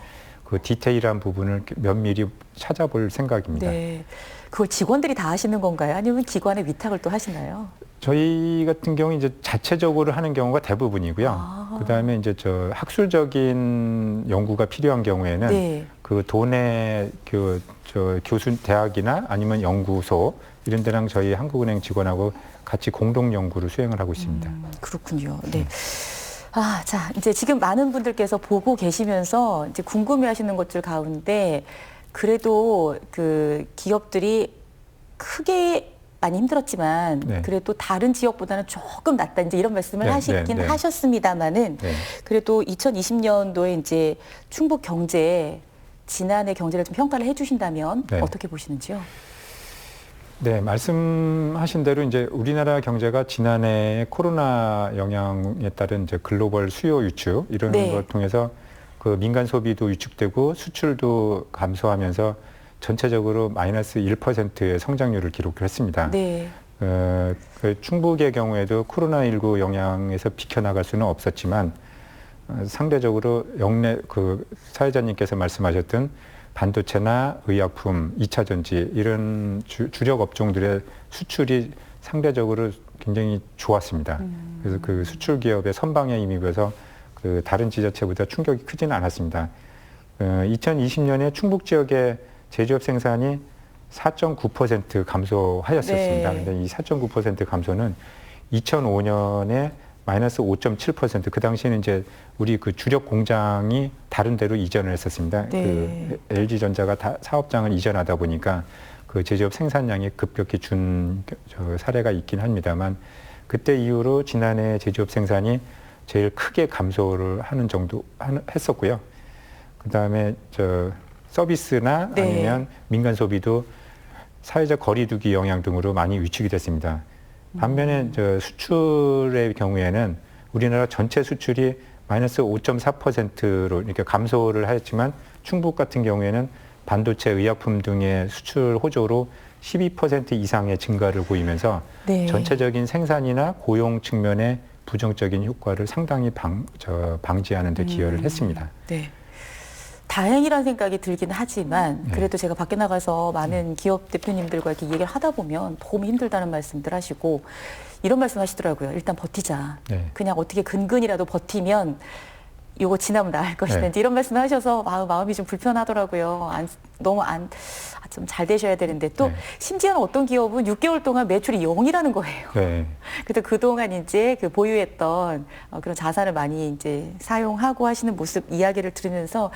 Speaker 2: 그 디테일한 부분을 면밀히 찾아볼 생각입니다.
Speaker 1: 네. 그걸 직원들이 다 하시는 건가요? 아니면 기관에 위탁을 또 하시나요?
Speaker 2: 저희 같은 경우 이제 자체적으로 하는 경우가 대부분이고요. 그다음에 이제 학술적인 연구가 필요한 경우에는
Speaker 1: 네.
Speaker 2: 그 도내 교수 대학이나 아니면 연구소 이런 데랑 저희 한국은행 직원하고 같이 공동 연구를 수행을 하고 있습니다.
Speaker 1: 그렇군요. 네. 아, 자, 이제 지금 많은 분들께서 보고 계시면서 이제 궁금해하시는 것들 가운데 그래도 그 기업들이 크게 많이 힘들었지만
Speaker 2: 네.
Speaker 1: 그래도 다른 지역보다는 조금 낫다 이제 이런 말씀을
Speaker 2: 네,
Speaker 1: 하시긴
Speaker 2: 네.
Speaker 1: 하셨습니다만은
Speaker 2: 네.
Speaker 1: 그래도 2020년도에 이제 충북 경제 지난해 경제를 좀 평가를 해주신다면
Speaker 2: 네.
Speaker 1: 어떻게 보시는지요?
Speaker 2: 네, 말씀하신 대로 이제 우리나라 경제가 지난해 코로나 영향에 따른 이제 글로벌 수요 위축 이런
Speaker 1: 네.
Speaker 2: 걸 통해서 그 민간 소비도 위축되고 수출도 감소하면서 전체적으로 마이너스 1%의 성장률을 기록을 했습니다.
Speaker 1: 네.
Speaker 2: 그 충북의 경우에도 코로나19 영향에서 비켜나갈 수는 없었지만 상대적으로 영내 그 사회자님께서 말씀하셨던 반도체나 의약품, 2차 전지 이런 주력 업종들의 수출이 상대적으로 굉장히 좋았습니다. 그래서 그 수출 기업의 선방에 힘입어서 그 다른 지자체보다 충격이 크지는 않았습니다. 2020년에 충북 지역의 제조업 생산이 4.9% 감소하였었습니다.
Speaker 1: 네.
Speaker 2: 근데 이 4.9% 감소는 2005년에 마이너스 5.7%. 그 당시에는 이제 우리 그 주력 공장이 다른 데로 이전을 했었습니다.
Speaker 1: 네.
Speaker 2: 그 LG전자가 사업장을 이전하다 보니까 그 제조업 생산량이 급격히 준 사례가 있긴 합니다만 그때 이후로 지난해 제조업 생산이 제일 크게 감소를 하는 정도 했었고요. 그 다음에 서비스나
Speaker 1: 네.
Speaker 2: 아니면 민간 소비도 사회적 거리두기 영향 등으로 많이 위축이 됐습니다. 반면에 수출의 경우에는 우리나라 전체 수출이 마이너스 5.4%로 이렇게 감소를 하였지만 충북 같은 경우에는 반도체, 의약품 등의 수출 호조로 12% 이상의 증가를 보이면서
Speaker 1: 네.
Speaker 2: 전체적인 생산이나 고용 측면의 부정적인 효과를 상당히 방지하는 데 기여를 했습니다.
Speaker 1: 네. 다행이라는 생각이 들긴 하지만 그래도 제가 밖에 나가서 많은 기업 대표님들과 이렇게 얘기를 하다 보면 너무 힘들다는 말씀들 하시고 이런 말씀 하시더라고요. 일단 버티자.
Speaker 2: 네.
Speaker 1: 그냥 어떻게 근근이라도 버티면 요거 지나면 나을 것이다.
Speaker 2: 네.
Speaker 1: 이런 말씀 하셔서 마음이 좀 불편하더라고요. 좀 잘 되셔야 되는데 또
Speaker 2: 네.
Speaker 1: 심지어는 어떤 기업은 6개월 동안 매출이 0이라는 거예요.
Speaker 2: 네.
Speaker 1: 그래서 그동안 이제 그 보유했던 그런 자산을 많이 이제 사용하고 하시는 모습 이야기를 들으면서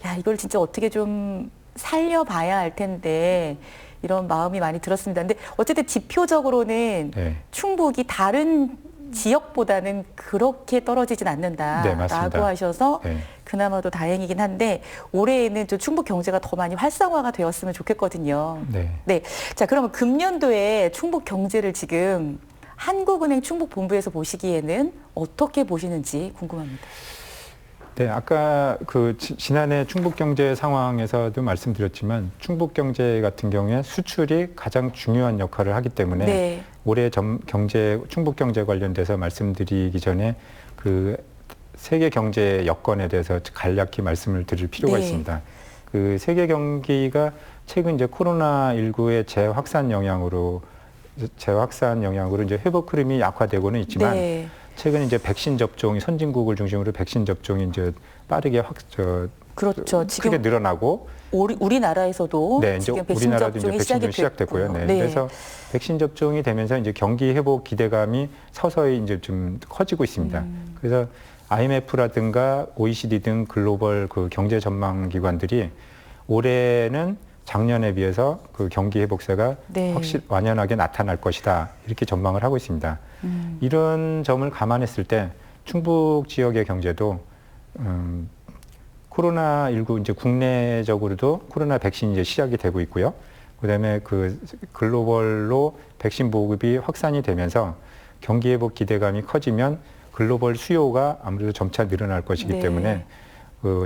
Speaker 1: 야, 이걸 진짜 어떻게 좀 살려봐야 할 텐데 이런 마음이 많이 들었습니다. 근데 어쨌든 지표적으로는
Speaker 2: 네.
Speaker 1: 충북이 다른 지역보다는 그렇게 떨어지진
Speaker 2: 네,
Speaker 1: 않는다라고
Speaker 2: 맞습니다.
Speaker 1: 하셔서
Speaker 2: 네.
Speaker 1: 그나마도 다행이긴 한데 올해에는 좀 충북 경제가 더 많이 활성화가 되었으면 좋겠거든요.
Speaker 2: 네.
Speaker 1: 네. 자, 그러면 금년도에 충북 경제를 지금 한국은행 충북본부에서 보시기에는 어떻게 보시는지 궁금합니다.
Speaker 2: 네, 아까 그 지난해 충북 경제 상황에서도 말씀드렸지만 충북 경제 같은 경우에 수출이 가장 중요한 역할을 하기 때문에
Speaker 1: 네.
Speaker 2: 올해 충북 경제 관련돼서 말씀드리기 전에 그 세계 경제 여건에 대해서 간략히 말씀을 드릴 필요가
Speaker 1: 네.
Speaker 2: 있습니다. 그 세계 경기가 최근 이제 코로나19의 재확산 영향으로 이제 회복 흐름이 약화되고는 있지만
Speaker 1: 네.
Speaker 2: 최근 이제 백신 접종이 선진국을 중심으로 백신 접종이 이제 빠르게
Speaker 1: 그렇죠.
Speaker 2: 크게
Speaker 1: 지금
Speaker 2: 늘어나고
Speaker 1: 우리나라에서도
Speaker 2: 네, 이제
Speaker 1: 지금 백신
Speaker 2: 우리나라도 이제
Speaker 1: 접종이
Speaker 2: 백신 시작됐고요. 네. 그래서 백신 접종이 되면서 이제 경기 회복 기대감이 서서히 이제 좀 커지고 있습니다. 그래서 IMF라든가 OECD 등 글로벌 그 경제 전망 기관들이 올해는 작년에 비해서 그 경기 회복세가
Speaker 1: 네.
Speaker 2: 확실히 완연하게 나타날 것이다. 이렇게 전망을 하고 있습니다. 이런 점을 감안했을 때 충북 지역의 경제도 코로나19 이제 국내적으로도 코로나 백신이 이제 시작이 되고 있고요. 그다음에 그 글로벌로 백신 보급이 확산이 되면서 경기 회복 기대감이 커지면 글로벌 수요가 아무래도 점차 늘어날 것이기
Speaker 1: 네.
Speaker 2: 때문에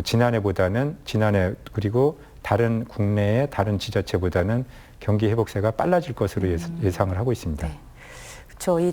Speaker 2: 지난해 그리고 다른 국내의 다른 지자체보다는 경기 회복세가 빨라질 것으로 예상을 하고 있습니다.
Speaker 1: 네. 저희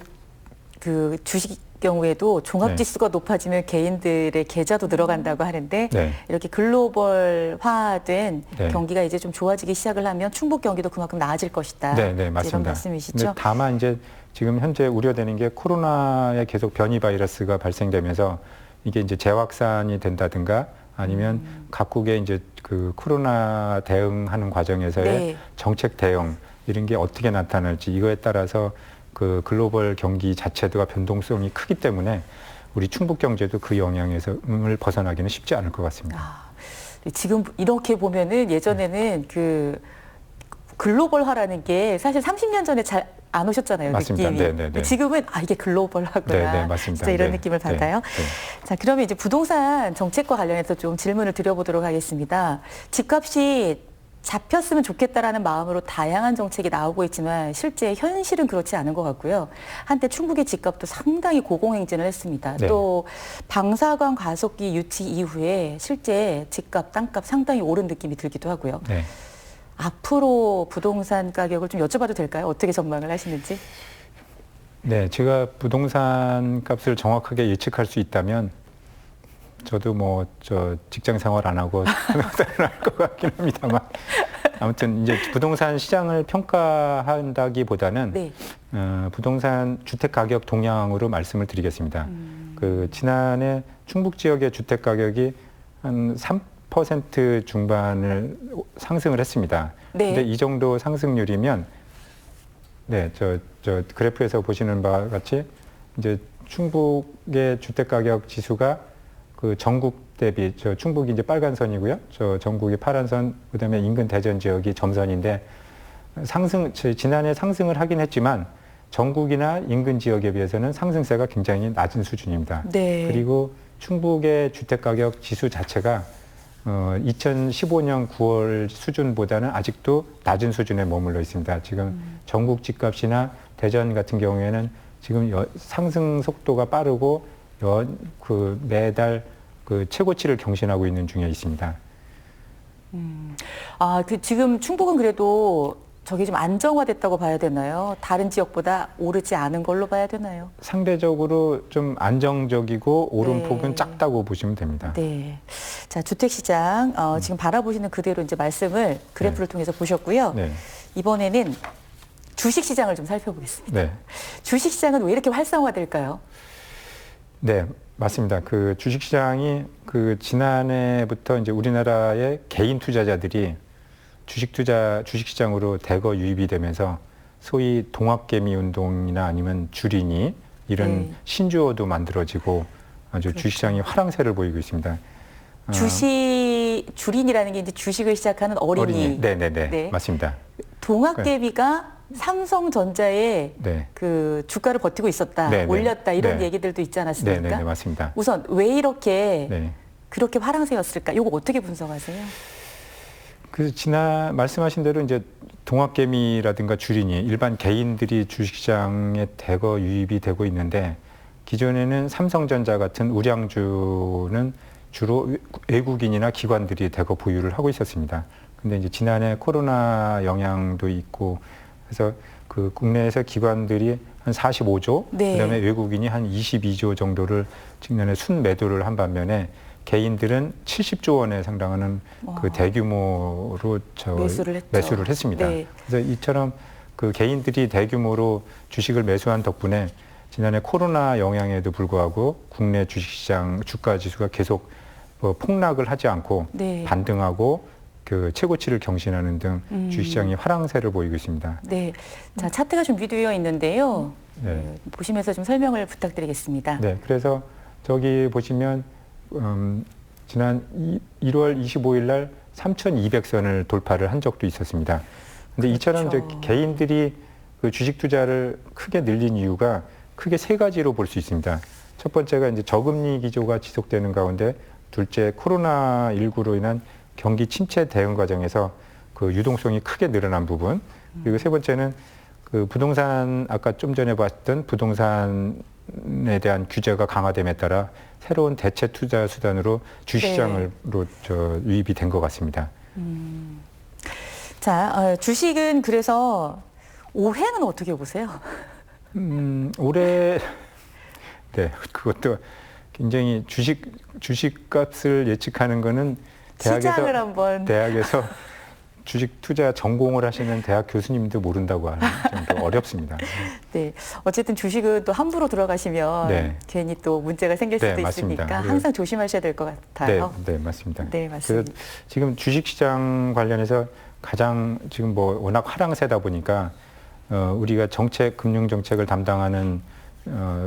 Speaker 1: 그 주식 경우에도 종합지수가 높아지면 개인들의 계좌도 늘어간다고 하는데
Speaker 2: 네.
Speaker 1: 이렇게 글로벌화된
Speaker 2: 네.
Speaker 1: 경기가 이제 좀 좋아지기 시작을 하면 충북 경기도 그만큼 나아질 것이다.
Speaker 2: 네, 네, 맞습니다.
Speaker 1: 이런 말씀이시죠?
Speaker 2: 근데 다만 이제 지금 현재 우려되는 게 코로나에 계속 변이 바이러스가 발생되면서 이게 이제 재확산이 된다든가 아니면 각국의 이제 그 코로나 대응하는 과정에서의
Speaker 1: 네.
Speaker 2: 정책 대응 이런 게 어떻게 나타날지 이거에 따라서 그 글로벌 경기 자체도가 변동성이 크기 때문에 우리 충북 경제도 그 영향에서 벗어나기는 쉽지 않을 것 같습니다.
Speaker 1: 지금 이렇게 보면은 예전에는 그 글로벌화라는 게 사실 30년 전에 잘 안 오셨잖아요.
Speaker 2: 맞습니다.
Speaker 1: 느낌이.
Speaker 2: 네네네.
Speaker 1: 지금은 이게 글로벌화구나.
Speaker 2: 네, 맞습니다.
Speaker 1: 진짜 이런
Speaker 2: 네.
Speaker 1: 느낌을 받아요.
Speaker 2: 네.
Speaker 1: 자, 그러면 이제 부동산 정책과 관련해서 좀 질문을 드려보도록 하겠습니다. 집값이 잡혔으면 좋겠다라는 마음으로 다양한 정책이 나오고 있지만 실제 현실은 그렇지 않은 것 같고요. 한때 충북의 집값도 상당히 고공행진을 했습니다.
Speaker 2: 네.
Speaker 1: 또 방사관 가속기 유치 이후에 실제 집값, 땅값 상당히 오른 느낌이 들기도 하고요.
Speaker 2: 네.
Speaker 1: 앞으로 부동산 가격을 좀 여쭤봐도 될까요? 어떻게 전망을 하시는지?
Speaker 2: 네, 제가 부동산 값을 정확하게 예측할 수 있다면 저도 뭐 저 직장 생활 안 하고 부동산을 할 것 같긴 합니다만 아무튼 이제 부동산 시장을 평가한다기보다는
Speaker 1: 네.
Speaker 2: 부동산 주택 가격 동향으로 말씀을 드리겠습니다. 그 지난해 충북 지역의 주택 가격이 한 3% 중반을 상승을 했습니다.
Speaker 1: 네.
Speaker 2: 근데 이 정도 상승률이면 네, 저 그래프에서 보시는 바와 같이 이제 충북의 주택 가격 지수가 그 전국 대비 저 충북이 이제 빨간 선이고요. 저 전국이 파란 선, 그다음에 인근 대전 지역이 점선인데 지난해 상승을 하긴 했지만 전국이나 인근 지역에 비해서는 상승세가 굉장히 낮은 수준입니다.
Speaker 1: 네.
Speaker 2: 그리고 충북의 주택 가격 지수 자체가 2015년 9월 수준보다는 아직도 낮은 수준에 머물러 있습니다. 지금 전국 집값이나 대전 같은 경우에는 지금 상승 속도가 빠르고 매달 그 최고치를 경신하고 있는 중에 있습니다.
Speaker 1: 지금 충북은 그래도 저게 좀 안정화됐다고 봐야 되나요? 다른 지역보다 오르지 않은 걸로 봐야 되나요?
Speaker 2: 상대적으로 좀 안정적이고 오름폭은
Speaker 1: 네.
Speaker 2: 작다고 보시면 됩니다.
Speaker 1: 네. 자, 주택시장, 지금 바라보시는 그대로 이제 말씀을 그래프를 통해서 보셨고요.
Speaker 2: 네.
Speaker 1: 이번에는 주식시장을 좀 살펴보겠습니다.
Speaker 2: 네.
Speaker 1: 주식시장은 왜 이렇게 활성화될까요?
Speaker 2: 네, 맞습니다. 그 주식시장이 그 지난해부터 이제 우리나라의 개인 투자자들이 주식시장으로 대거 유입이 되면서 소위 동학개미 운동이나 아니면 주린이 이런
Speaker 1: 네.
Speaker 2: 신조어도 만들어지고 아주
Speaker 1: 그렇죠.
Speaker 2: 주식시장이 화랑세를 보이고 있습니다.
Speaker 1: 주린이라는 게 이제 주식을 시작하는 어린이.
Speaker 2: 네네네.
Speaker 1: 네.
Speaker 2: 맞습니다.
Speaker 1: 동학개미가 삼성전자의
Speaker 2: 네.
Speaker 1: 그 주가를 버티고 있었다,
Speaker 2: 네, 네.
Speaker 1: 올렸다 이런
Speaker 2: 네.
Speaker 1: 얘기들도 있지 않았습니까?
Speaker 2: 네네 맞습니다.
Speaker 1: 우선 왜 이렇게
Speaker 2: 네.
Speaker 1: 그렇게 화랑세였을까? 이거 어떻게 분석하세요?
Speaker 2: 그 말씀하신 대로 이제 동학개미라든가 주린이 일반 개인들이 주식시장에 대거 유입이 되고 있는데 기존에는 삼성전자 같은 우량주는 주로 외국인이나 기관들이 대거 보유를 하고 있었습니다. 근데 이제 지난해 코로나 영향도 있고 그래서 그 국내에서 기관들이 한 45조,
Speaker 1: 네.
Speaker 2: 그다음에 외국인이 한 22조 정도를 지난해 순매도를 한 반면에 개인들은 70조 원에 상당하는 그 대규모로 매수를 했습니다.
Speaker 1: 네.
Speaker 2: 그래서 이처럼 그 개인들이 대규모로 주식을 매수한 덕분에 지난해 코로나 영향에도 불구하고 국내 주식시장 주가 지수가 계속 폭락을 하지 않고
Speaker 1: 네.
Speaker 2: 반등하고 그 최고치를 경신하는 등 주식시장이 화랑세를 보이고 있습니다.
Speaker 1: 네. 자, 차트가 준비되어 있는데요.
Speaker 2: 네.
Speaker 1: 보시면서 좀 설명을 부탁드리겠습니다.
Speaker 2: 네, 그래서 저기 보시면 지난 1월 25일 날 3,200선을 돌파를 한 적도 있었습니다. 근데 이처럼 이제
Speaker 1: 그렇죠.
Speaker 2: 개인들이 그 주식 투자를 크게 늘린 이유가 크게 세 가지로 볼 수 있습니다. 첫 번째가 이제 저금리 기조가 지속되는 가운데, 둘째 코로나19로 인한 경기 침체 대응 과정에서 그 유동성이 크게 늘어난 부분, 그리고 세 번째는 그 부동산, 아까 좀 전에 봤던 부동산에 대한 규제가 강화됨에 따라 새로운 대체 투자 수단으로 주식시장으로 유입이 된 것 같습니다.
Speaker 1: 자, 주식은 그래서 올해는 어떻게 보세요?
Speaker 2: 올해 네, 그것도 굉장히 주식 값을 예측하는 거는
Speaker 1: 시장을 한번
Speaker 2: 대학에서 주식 투자 전공을 하시는 대학 교수님도 모른다고 하는 정도 어렵습니다.
Speaker 1: 네, 어쨌든 주식은 또 함부로 들어가시면
Speaker 2: 네.
Speaker 1: 괜히 또 문제가 생길 수도
Speaker 2: 네, 맞습니다.
Speaker 1: 있으니까 항상 조심하셔야 될 것 같아요.
Speaker 2: 네, 맞습니다.
Speaker 1: 네, 맞습니다.
Speaker 2: 그래서 지금 주식시장 관련해서 가장 지금 뭐 워낙 하락세다 보니까 우리가 금융 정책을 담당하는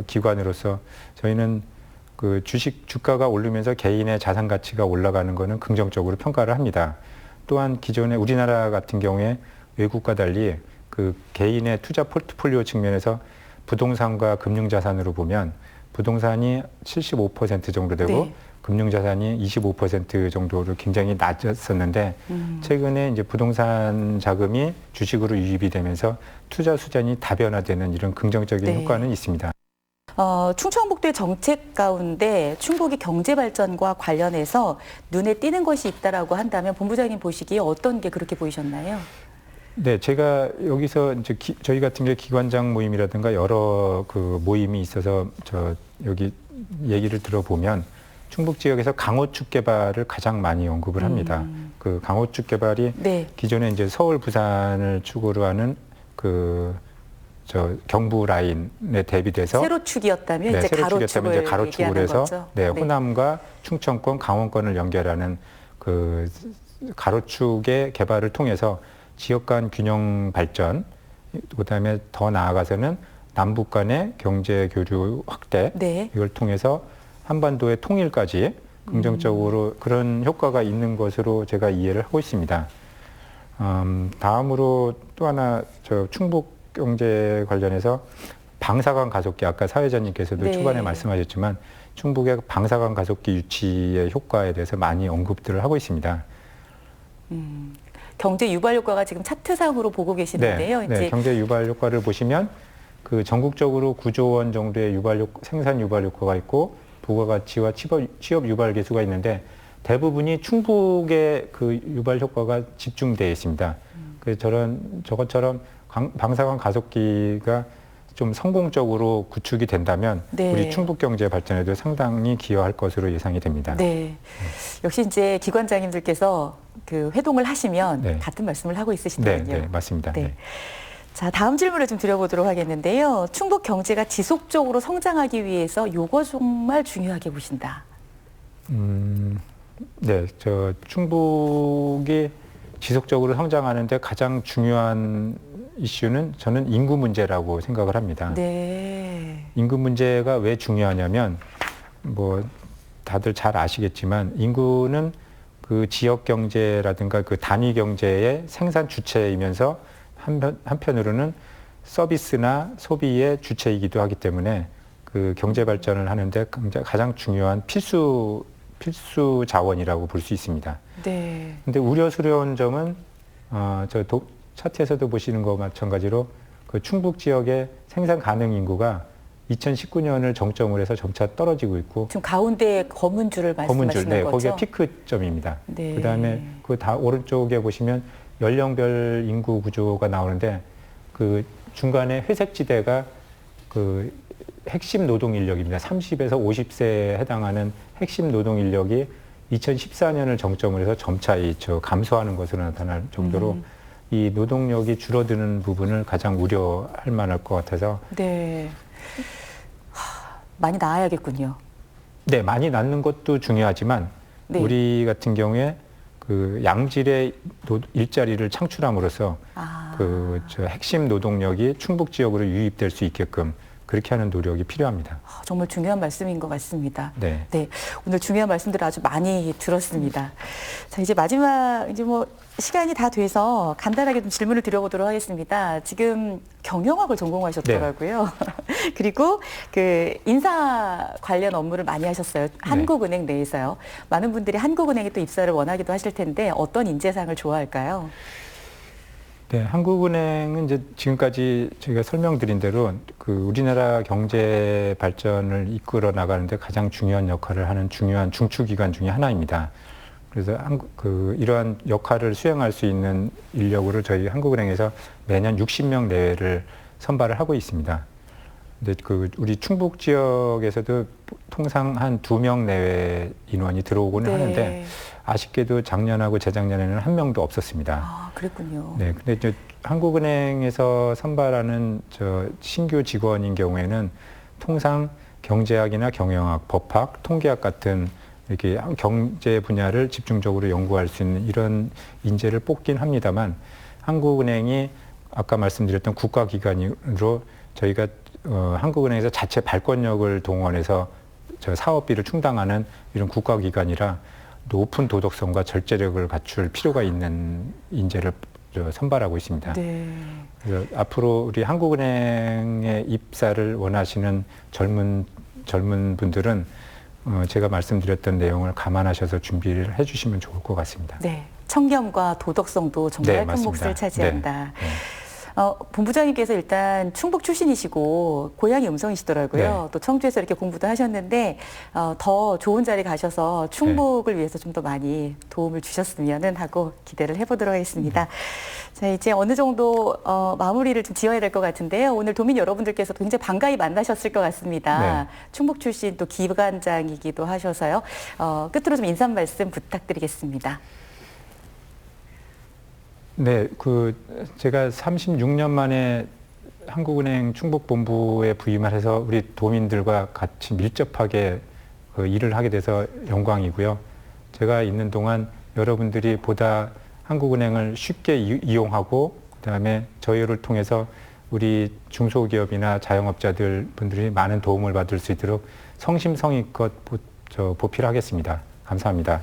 Speaker 2: 기관으로서 저희는 그 주가가 오르면서 개인의 자산 가치가 올라가는 것은 긍정적으로 평가를 합니다. 또한 기존에 우리나라 같은 경우에 외국과 달리 그 개인의 투자 포트폴리오 측면에서 부동산과 금융자산으로 보면 부동산이 75% 정도 되고
Speaker 1: 네.
Speaker 2: 금융자산이 25% 정도로 굉장히 낮았었는데 최근에 이제 부동산 자금이 주식으로 유입이 되면서 투자 수단이 다변화되는 이런 긍정적인
Speaker 1: 네.
Speaker 2: 효과는 있습니다.
Speaker 1: 충청북도의 정책 가운데 충북의 경제 발전과 관련해서 눈에 띄는 것이 있다라고 한다면 본부장님 보시기에 어떤 게 그렇게 보이셨나요?
Speaker 2: 네, 제가 여기서 이제 저희 같은 게 기관장 모임이라든가 여러 그 모임이 있어서 여기 얘기를 들어보면 충북 지역에서 강호축 개발을 가장 많이 언급을 합니다. 그 강호축 개발이
Speaker 1: 네.
Speaker 2: 기존에 이제 서울, 부산을 축으로 하는 경부 라인에 대비돼서
Speaker 1: 세로축이었다면
Speaker 2: 네,
Speaker 1: 이제
Speaker 2: 세로축이었다면 이제 가로축을
Speaker 1: 얘기하는
Speaker 2: 해서
Speaker 1: 거죠.
Speaker 2: 네, 호남과 충청권, 강원권을 연결하는 그 가로축의 개발을 통해서 지역 간 균형 발전, 그다음에 더 나아가서는 남북 간의 경제 교류 확대,
Speaker 1: 네.
Speaker 2: 이걸 통해서 한반도의 통일까지 긍정적으로 그런 효과가 있는 것으로 제가 이해를 하고 있습니다. 다음으로 또 하나 충북 경제 관련해서 방사관 가속기, 아까 사회자님께서도
Speaker 1: 네.
Speaker 2: 초반에 말씀하셨지만 충북의 방사관 가속기 유치의 효과에 대해서 많이 언급들을 하고 있습니다.
Speaker 1: 경제 유발 효과가 지금 차트상으로 보고 계시는데요.
Speaker 2: 네,
Speaker 1: 이제
Speaker 2: 네, 경제 유발 효과를 보시면 그 전국적으로 9조 원 정도의 생산 유발 효과가 있고 부가가치와 취업 유발 계수가 있는데 대부분이 충북의 그 유발 효과가 집중되어 있습니다. 그래서 저것처럼 방사관 가속기가 좀 성공적으로 구축이 된다면
Speaker 1: 네.
Speaker 2: 우리 충북 경제 발전에도 상당히 기여할 것으로 예상이 됩니다.
Speaker 1: 네. 역시 이제 기관장님들께서 그 회동을 하시면
Speaker 2: 네.
Speaker 1: 같은 말씀을 하고
Speaker 2: 네,
Speaker 1: 있으시거든요.
Speaker 2: 네, 맞습니다.
Speaker 1: 네.
Speaker 2: 네.
Speaker 1: 자, 다음 질문을 좀 드려보도록 하겠는데요. 충북 경제가 지속적으로 성장하기 위해서 요거 정말 중요하게 보신다.
Speaker 2: 네, 충북이 지속적으로 성장하는데 가장 중요한 이슈는 저는 인구 문제라고 생각을 합니다.
Speaker 1: 네.
Speaker 2: 인구 문제가 왜 중요하냐면 뭐 다들 잘 아시겠지만 인구는 그 지역 경제라든가 그 단위 경제의 생산 주체이면서 한편으로는 서비스나 소비의 주체이기도 하기 때문에 그 경제 발전을 하는데 가장 중요한 필수 자원이라고 볼 수 있습니다.
Speaker 1: 네.
Speaker 2: 근데 우려스러운 점은 차트에서도 보시는 것과 마찬가지로 그 충북 지역의 생산 가능 인구가 2019년을 정점으로 해서 점차 떨어지고 있고
Speaker 1: 지금 가운데 검은 줄을 말씀하시는
Speaker 2: 네,
Speaker 1: 거죠?
Speaker 2: 거기가 피크점입니다.
Speaker 1: 네.
Speaker 2: 그다음에 그 오른쪽에 보시면 연령별 인구 구조가 나오는데 그 중간에 회색 지대가 그 핵심 노동 인력입니다. 30에서 50세에 해당하는 핵심 노동 인력이 2014년을 정점으로 해서 점차 감소하는 것으로 나타날 정도로 이 노동력이 줄어드는 부분을 가장 우려할 만할 것 같아서
Speaker 1: 네. 많이 나아야겠군요.
Speaker 2: 네, 많이 낳는 것도 중요하지만
Speaker 1: 네.
Speaker 2: 우리 같은 경우에 그 양질의 일자리를 창출함으로써 핵심 노동력이 충북 지역으로 유입될 수 있게끔 그렇게 하는 노력이 필요합니다.
Speaker 1: 정말 중요한 말씀인 것 같습니다.
Speaker 2: 네.
Speaker 1: 네. 오늘 중요한 말씀들 아주 많이 들었습니다. 자, 이제 마지막, 시간이 다 돼서 간단하게 좀 질문을 드려보도록 하겠습니다. 지금 경영학을 전공하셨더라고요. 네. 그리고 그 인사 관련 업무를 많이 하셨어요. 한국은행 내에서요. 많은 분들이 한국은행에 또 입사를 원하기도 하실 텐데 어떤 인재상을 좋아할까요?
Speaker 2: 네, 한국은행은 이제 지금까지 저희가 설명드린 대로 그 우리나라 경제 발전을 이끌어 나가는데 가장 중요한 역할을 하는 중요한 중추기관 중에 하나입니다. 그래서 이러한 역할을 수행할 수 있는 인력으로 저희 한국은행에서 매년 60명 내외를 선발을 하고 있습니다. 근데 우리 충북 지역에서도 통상 한 2명 내외 인원이 들어오고는 하는데 아쉽게도 작년하고 재작년에는 1명도 없었습니다.
Speaker 1: 아, 그랬군요.
Speaker 2: 네, 근데 이제 한국은행에서 선발하는 신규 직원인 경우에는 통상 경제학이나 경영학, 법학, 통계학 같은 이렇게 경제 분야를 집중적으로 연구할 수 있는 이런 인재를 뽑긴 합니다만 한국은행이 아까 말씀드렸던 국가기관으로 저희가 한국은행에서 자체 발권력을 동원해서 사업비를 충당하는 이런 국가기관이라 높은 도덕성과 절제력을 갖출 필요가 있는 인재를 선발하고 있습니다.
Speaker 1: 네.
Speaker 2: 그래서 앞으로 우리 한국은행에 입사를 원하시는 젊은 분들은 제가 말씀드렸던 내용을 감안하셔서 준비를 해주시면 좋을 것 같습니다.
Speaker 1: 네, 청렴과 도덕성도 정말
Speaker 2: 네,
Speaker 1: 큰 몫을
Speaker 2: 맞습니다.
Speaker 1: 차지한다.
Speaker 2: 네.
Speaker 1: 본부장님께서 일단 충북 출신이시고 고향이 음성이시더라고요.
Speaker 2: 네.
Speaker 1: 또 청주에서 이렇게 공부도 하셨는데 더 좋은 자리 가셔서 충북을 위해서 좀 더 많이 도움을 주셨으면 하고 기대를 해보도록 하겠습니다. 자, 이제 어느 정도 마무리를 좀 지어야 될 것 같은데요. 오늘 도민 여러분들께서 굉장히 반가이 만나셨을 것 같습니다.
Speaker 2: 네.
Speaker 1: 충북 출신 또 기관장이기도 하셔서요. 끝으로 좀 인사 말씀 부탁드리겠습니다.
Speaker 2: 네, 제가 36년 만에 한국은행 충북본부에 부임을 해서 우리 도민들과 같이 밀접하게 일을 하게 돼서 영광이고요. 제가 있는 동안 여러분들이 보다 한국은행을 쉽게 이용하고 그다음에 저희를 통해서 우리 중소기업이나 자영업자들 분들이 많은 도움을 받을 수 있도록 성심성의껏 보필하겠습니다. 감사합니다.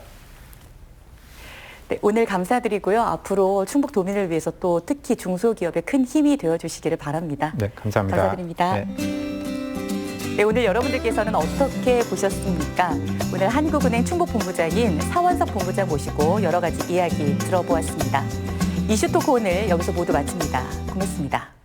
Speaker 1: 네, 오늘 감사드리고요. 앞으로 충북 도민을 위해서 또 특히 중소기업에 큰 힘이 되어주시기를 바랍니다.
Speaker 2: 네, 감사합니다.
Speaker 1: 감사드립니다.
Speaker 2: 네.
Speaker 1: 네, 오늘 여러분들께서는 어떻게 보셨습니까? 오늘 한국은행 충북본부장인 사원석 본부장 모시고 여러 가지 이야기 들어보았습니다. 이슈토크 오늘 여기서 모두 마칩니다. 고맙습니다.